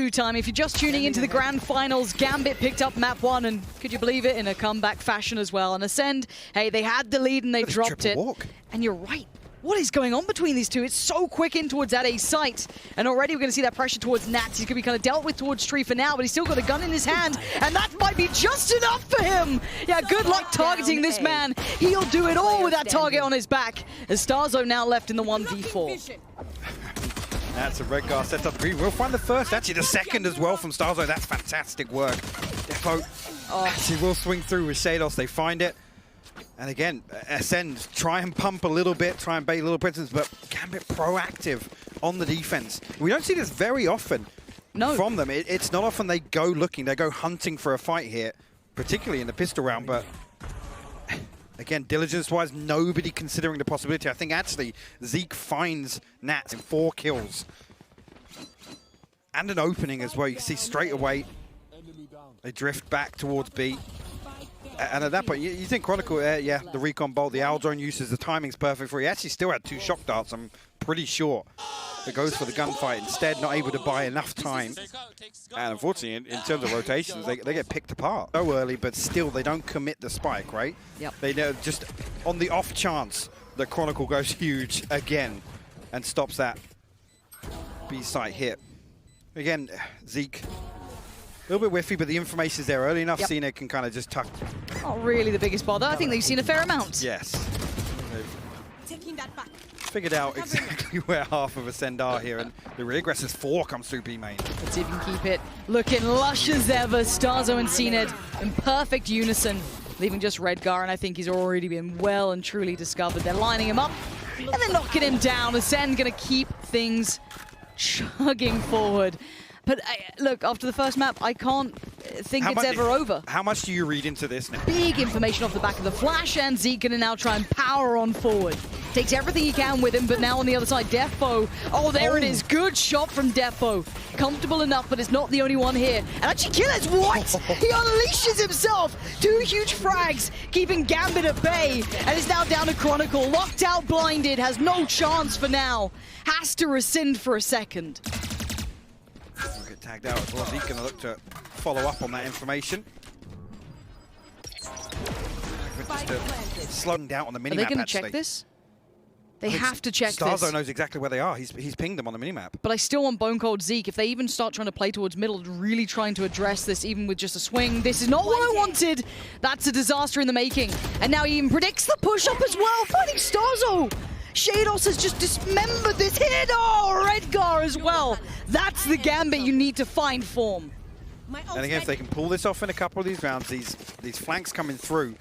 2 time. If you're just tuning into the Grand Finals, GAMBIT picked up map 1, and could you believe it, in a comeback fashion as well. And ACEND, hey, they had the lead and they dropped it. Walk. And you're right. What is going on between these two? It's so quick in towards that A site. And already we're going to see that pressure towards Nats. He's going to be kind of dealt with towards Tree for now, but he's still got a gun in his hand. And that might be just enough for him. Yeah, good luck targeting this man. He'll do it all with that target on his back. As Starzo now left in the 1v4. That's a Redgar set up green. We'll find the first, actually the second as well from Starzo. That's fantastic work. Defo actually will swing through with Shados. They find it. And again, ACEND try and pump a little bit, try and bait a little presence, but GAMBIT proactive on the defense. We don't see this very often from them. It's not often they go looking, they go hunting for a fight here, particularly in the pistol round, but again, diligence-wise, nobody considering the possibility. I think actually Zeke finds Nats in 4 kills. And an opening as well. You see straight away, they drift back towards B. And at that point, you think Chronicle, yeah, the recon bolt, the Owl drone uses, the timing's perfect for it. He actually still had 2 shock darts, I'm pretty sure. It goes for the gunfight instead, not able to buy enough time. And unfortunately, in terms of rotations, they get picked apart so early, but still they don't commit the spike, right? Yep. They know just on the off chance that Chronicle goes huge again and stops that B site hit. Again, Zeke. A little bit whiffy, but the information's there early enough. Cena can kind of just tuck. Not really the biggest bother. I think they've seen a fair amount. Yes. Taking that back. Figured out exactly where half of ACEND are here, and the reaggressors 4 comes through B main. Let's see if you can keep it looking lush as ever. Starzo and CNED in perfect unison, leaving just Redgar, and I think he's already been well and truly discovered. They're lining him up, and they're knocking him down. ACEND gonna keep things chugging forward. But look, after the first map, I can't think it's ever over. How much do you read into this now? Big information off the back of the flash, and Zeke gonna now try and power on forward. Takes everything he can with him, but now on the other side, Defo. Oh, there it is. Good shot from Defo. Comfortable enough, but it's not the only one here. And actually, Killer's what? He unleashes himself. 2 huge frags, keeping GAMBIT at bay, and is now down to Chronicle. Locked out, blinded, has no chance for now. Has to rescind for a second. We'll get tagged out as well. He's going to look to follow up on that information. Just slowing down on the minimap. Are they going to check this? They have to check this. Starzo knows exactly where they are. He's pinged them on the minimap. But I still want Bone Cold Zeke. If they even start trying to play towards middle, really trying to address this, even with just a swing, this is not what I wanted. That's a disaster in the making. And now he even predicts the push-up as well, fighting Starzo. Shados has just dismembered this hit. Oh, Redgar as well. That's the GAMBIT you need to find form. And again, if they can pull this off in a couple of these rounds, these flanks coming through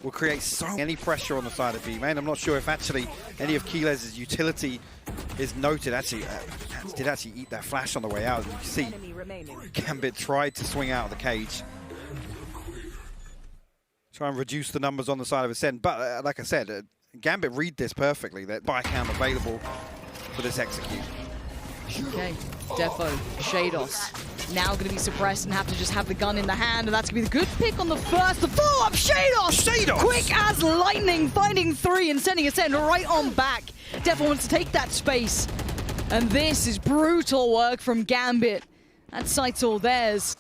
will create any pressure on the side of B main. I'm not sure if actually any of Keylez's utility is noted. Actually, did actually eat that flash on the way out. As you can see, GAMBIT tried to swing out of the cage. Try and reduce the numbers on the side of ACEND. But like I said, GAMBIT read this perfectly. That buy cam available for this execute. Okay, Defo, Shados, now going to be suppressed and have to just have the gun in the hand, and that's going to be the good pick on the first. The follow-up, Shados! Quick as lightning, finding 3 and sending ACEND right on back. Defo wants to take that space, and this is brutal work from GAMBIT. That site's all theirs.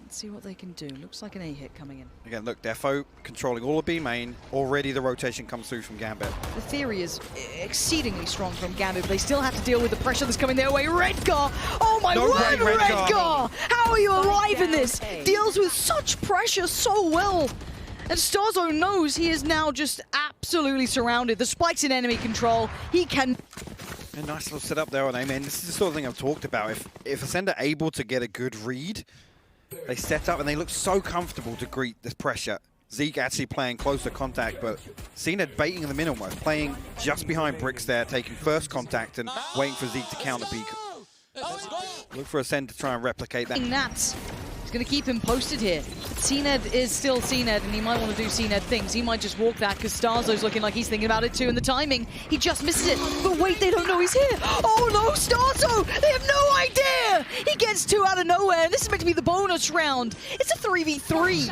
Let's see what they can do. Looks like an A hit coming in. Again, look, Defo controlling all of B main. Already the rotation comes through from GAMBIT. The theory is exceedingly strong from GAMBIT, but they still have to deal with the pressure that's coming their way. Redgar! Oh my word, Redgar! How are you alive in this? Deals with such pressure so well. And Starzo knows he is now just absolutely surrounded. The spike's in enemy control. He can... A nice little setup there on Amen. This is the sort of thing I've talked about. If ACEND are able to get a good read, they set up and they look so comfortable to greet this pressure. Zeke actually playing closer contact, but CNED baiting in the middle, playing just behind bricks there, taking first contact and waiting for Zeke to counter peek. Look for ACEND to try and replicate that. Nats is going to keep him posted here. CNED is still CNED, and he might want to do CNED things. He might just walk that because Starzo's looking like he's thinking about it too, and the timing, he just misses it. But wait, they don't know he's here. Oh no, Starzo! They have no idea! He gets 2 out of nowhere, and this is meant to be the bonus round. It's a 3v3.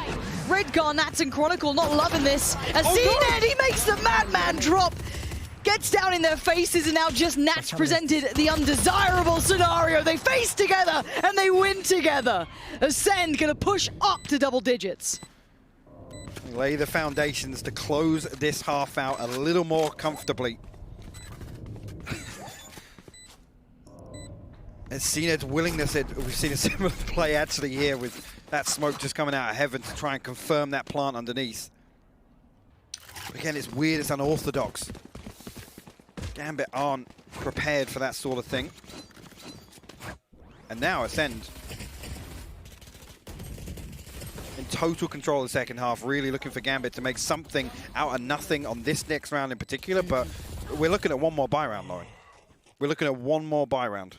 Redgar, Nats, and Chronicle not loving this. As CNED, he makes the madman drop. gets down in their faces, and now just Nats presented the undesirable scenario. They face together, and they win together. ACEND gonna push up to double digits. Lay the foundations to close this half out a little more comfortably. And CNED's willingness, we've seen a similar play actually here with that smoke just coming out of heaven to try and confirm that plant underneath. Again, it's weird, it's unorthodox. GAMBIT aren't prepared for that sort of thing. And now ACEND in total control of the second half, really looking for GAMBIT to make something out of nothing on this next round in particular, but we're looking at one more buy round, Lauren. We're looking at one more buy round.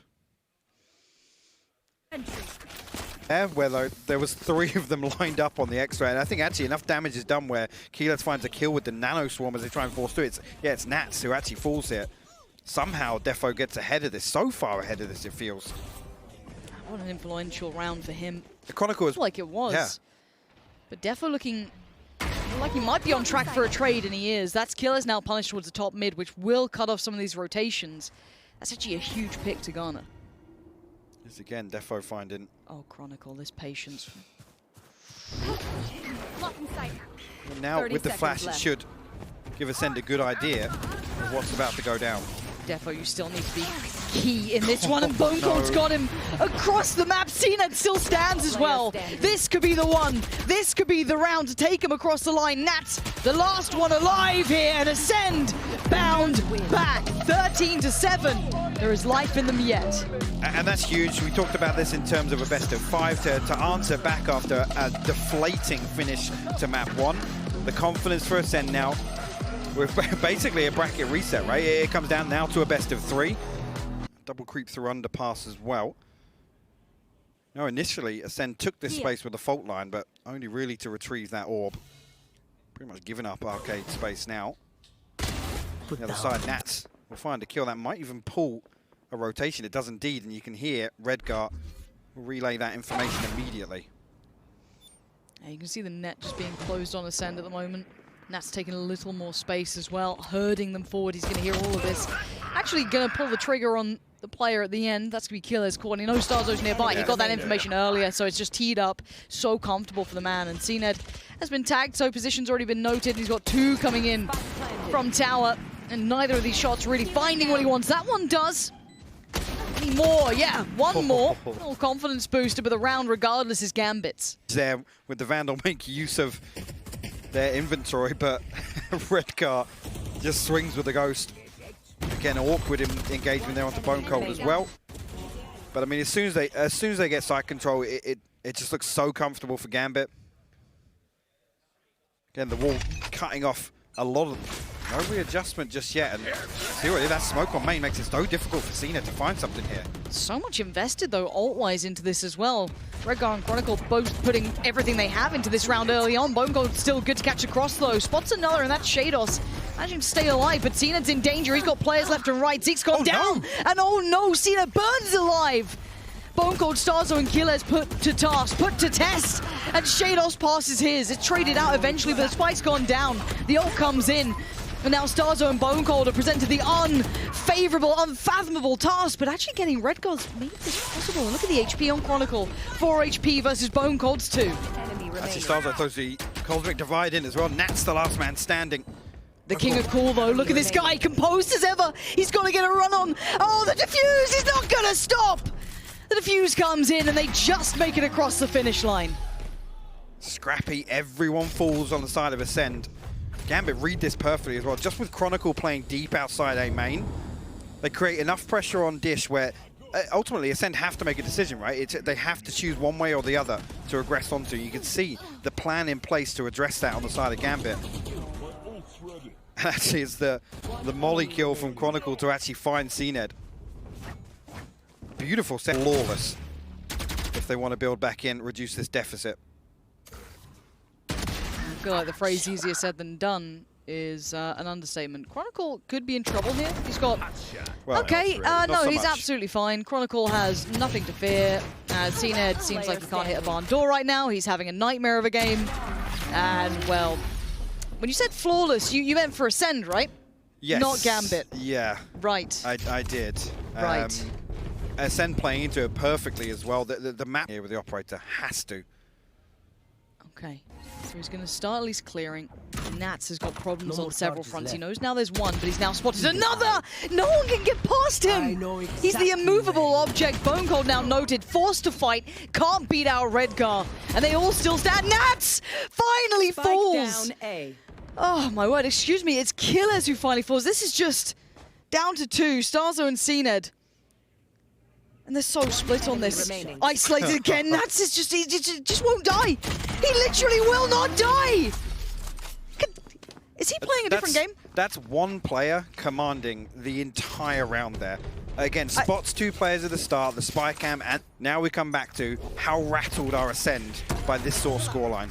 Yeah, where there was 3 of them lined up on the X-ray, and I think actually enough damage is done where Keyless finds a kill with the Nano Swarm as they try and force through. It's Nats who actually falls here. Somehow Defo gets ahead of this, so far ahead of this it feels. What an influential round for him. The Chronicle is like it was. Yeah. But Defo looking like he might be on track for a trade, and he is. That's Killer's now punished towards the top mid, which will cut off some of these rotations. That's actually a huge pick to garner. This again, Defo finding. Oh, Chronicle, this patience. And now with the flash, it should give ACEND a good idea of what's about to go down. Defo, you still need to be key in this one, and Bone Cold's got him across the map. CNED still stands as well. This could be the one. This could be the round to take him across the line. Nats, the last one alive here, and ACEND bound back, 13-7. There is life in them yet. And that's huge. We talked about this in terms of a best of 5 to answer back after a deflating finish to map 1. The confidence for ACEND now. We're basically a bracket reset, right? It comes down now to a best of 3. Double creep through underpass as well. No, initially, ACEND took this space with a fault line, but only really to retrieve that orb. Pretty much giving up arcade space now. The other side, Nats will find a kill. That might even pull a rotation. It does indeed, and you can hear Redgar will relay that information immediately. Yeah, you can see the net just being closed on ACEND at the moment. Nat's taking a little more space as well, herding them forward. He's going to hear all of this. Actually going to pull the trigger on the player at the end. That's going to be Killer's caught. He knows Starzo's nearby. He got that information earlier, so it's just teed up. So comfortable for the man. And CNED has been tagged, so position's already been noted. He's got 2 coming in from tower, and neither of these shots really finding what he wants. That one does. Any more? Yeah, one more. A little confidence booster, but the round, regardless, is GAMBIT's. There with the Vandal make use of their inventory, but Redgar just swings with the Ghost. Again, awkward engagement there onto Bone Cold as well. But I mean, as soon as they get side control, it just looks so comfortable for GAMBIT. Again, the wall cutting off a lot of. No readjustment just yet, and seriously, that smoke on main makes it so difficult for Cena to find something here. So much invested, though, ult-wise into this as well. Redgar and Chronicle both putting everything they have into this round early on. Bone Cold still good to catch across, though. Spots another, and that's Shados. Managing to stay alive, but Cened's in danger. He's got players left and right. Zeke's gone down, no. And oh no, Cena burns alive. Bone Cold, Starzo, and Killers put to task, put to test, and Shados passes his. It's traded out eventually, but the spike's gone down. The ult comes in. And now Starzo and Bone Cold are presented the unfavorable, unfathomable task, but actually getting Redgar's made this possible. And look at the HP on Chronicle. 4 HP versus Bone Cold's 2. Actually, Starzo throws the Cosmic Divide in as well. Nat's the last man standing. The King of Cool, though. Look at this guy, composed as ever. He's got to get a run on. Oh, the defuse is not going to stop. The defuse comes in, and they just make it across the finish line. Scrappy, everyone falls on the side of ACEND. GAMBIT read this perfectly as well. Just with Chronicle playing deep outside A main, they create enough pressure on Dish where ultimately ACEND have to make a decision, right? They have to choose one way or the other to regress onto. You can see the plan in place to address that on the side of GAMBIT. And actually, it's the molly kill from Chronicle to actually find CNED. Beautiful set, flawless. If they want to build back in, reduce this deficit. I feel like the phrase easier said than done is an understatement. Chronicle could be in trouble here. He's got... Well, okay, no, he's absolutely fine. Chronicle has nothing to fear. CNED seems like he can't hit a barn door right now. He's having a nightmare of a game. And, well, when you said flawless, you meant for ACEND, right? Yes. not GAMBIT. Yeah. Right. I did. Right. ACEND playing into it perfectly as well. The map here with the operator has to. Okay. So he's going to start at least clearing. Nats has got problems on several fronts. He knows now there's one, but he's now spotted another! No one can get past him! He's the immovable object. Bone Cold now noted, forced to fight, can't beat out Redgar. And they all still stand. Nats finally falls! Down A. Oh my word, excuse me, it's Killers who finally falls. This is just down to 2, Starzo and CNED. And they're so split on this. Isolated again. Nats is just, he just won't die. He literally will not die. Is he playing a different game? That's one player commanding the entire round there. Again, spots 2 players at the start, the spy cam, and now we come back to how rattled are ACEND by this sort of scoreline.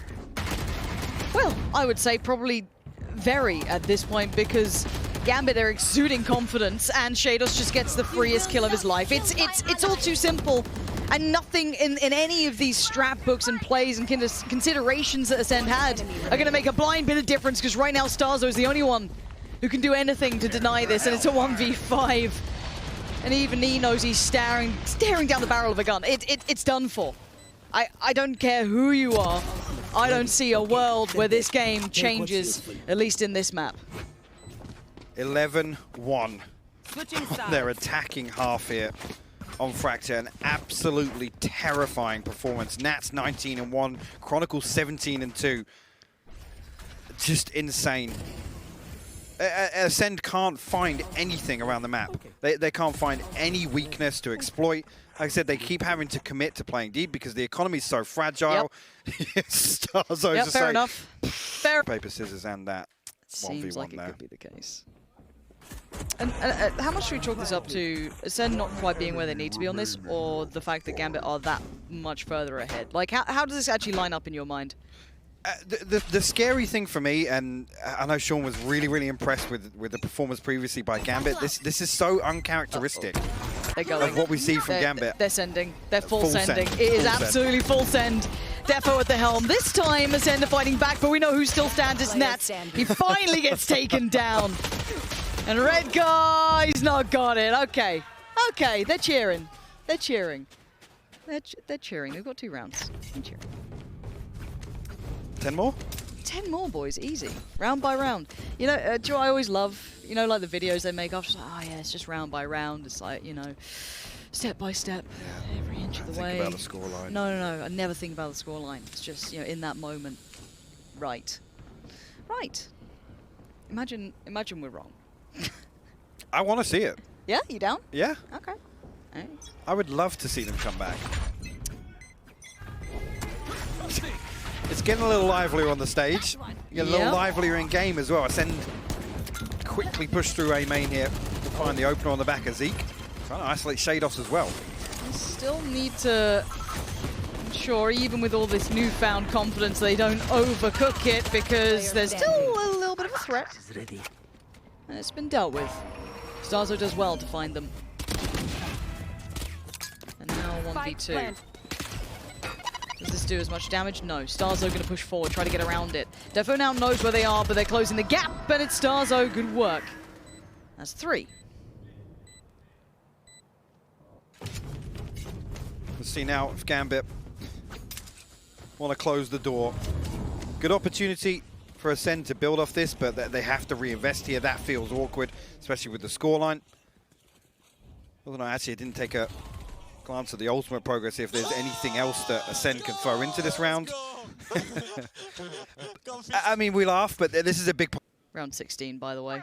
Well, I would say probably very at this point, because GAMBIT are exuding confidence and Shados just gets the freest kill of his life. It's all too simple, and nothing in any of these strat books and plays and considerations that ACEND had are going to make a blind bit of difference, because right now Starzo is the only one who can do anything to deny this, and it's a 1v5. And even he knows he's staring down the barrel of a gun. It's done for. I don't care who you are. I don't see a world where this game changes, at least in this map. 11-1. They're attacking half here on Fracture. An absolutely terrifying performance. Nats 19-1, Chronicles 17-2. Just insane. ACEND can't find anything around the map. They can't find any weakness to exploit. Like I said, they keep having to commit to playing deep because the economy is so fragile. Yep. Starzo's yep, just fair like, enough. Fair. Paper, scissors, and that. Seems 1v1 like it there. could be the case. And how much should we chalk this up to ACEND not quite being where they need to be on this, or the fact that GAMBIT are that much further ahead? Like, how does this actually line up in your mind? The scary thing for me, and I know Sean was really impressed with the performance previously by GAMBIT. This is so uncharacteristic of what we see from GAMBIT. They're sending. They're full sending. Send. It is Full absolutely full send. Defo at the helm. This time, ACEND are fighting back, but we know who still stands is Nats. He finally gets taken down. And Redgar, he's not got it. Okay. Okay, they're cheering. They're cheering. They're cheering. They've got 2 rounds. They're cheering. 10 more? 10 more, boys, easy. Round by round. You know, do I always love, you know, like the videos they make after, oh yeah, it's just round by round. It's like, you know, step by step, every inch of the way. Think about the scoreline. No, I never think about the scoreline. It's just, you know, in that moment. Right. Right. Imagine we're wrong. I want to see it. Yeah, you down? Yeah. Okay. Right. I would love to see them come back. It's getting a little livelier on the stage. Get a little livelier in game as well. ACEND quickly push through A main here to find the opener on the back of Zeke. Trying to isolate Shados as well. They still need to ensure, even with all this newfound confidence, they don't overcook it, because there's still a little bit of a threat. And it's been dealt with. Starzo does well to find them. And now 1v2. Does this do as much damage? No. Starzo going to push forward, try to get around it. Defo now knows where they are, but they're closing the gap, and it's Starzo. Good work. That's 3. Let's see now if GAMBIT want to close the door. Good opportunity for ACEND to build off this, but they have to reinvest here. That feels awkward, especially with the scoreline. Although actually, I didn't take a glance at the ultimate progress here, if there's anything else that ACEND can throw into this round. I mean, we laugh, but this is a big... Round 16, by the way.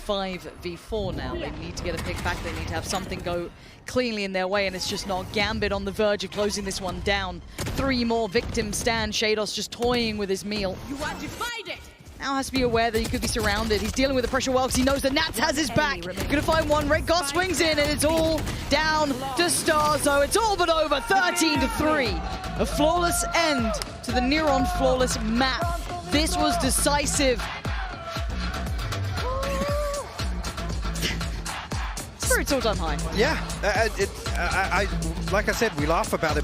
5v4 now. They need to get a pick back. They need to have something go cleanly in their way, and it's just not. GAMBIT on the verge of closing this one down. 3 more victims stand. Shados just toying with his meal. You want to fight it? Now has to be aware that he could be surrounded. He's dealing with the pressure well because he knows that Nats has his back. Gonna find one. Redgar swings in, and it's all down to Starzo. It's all but over. 13-3. A flawless end to the Neuron flawless map. This was decisive. Spirits all time high. Yeah, like I said, we laugh about it, but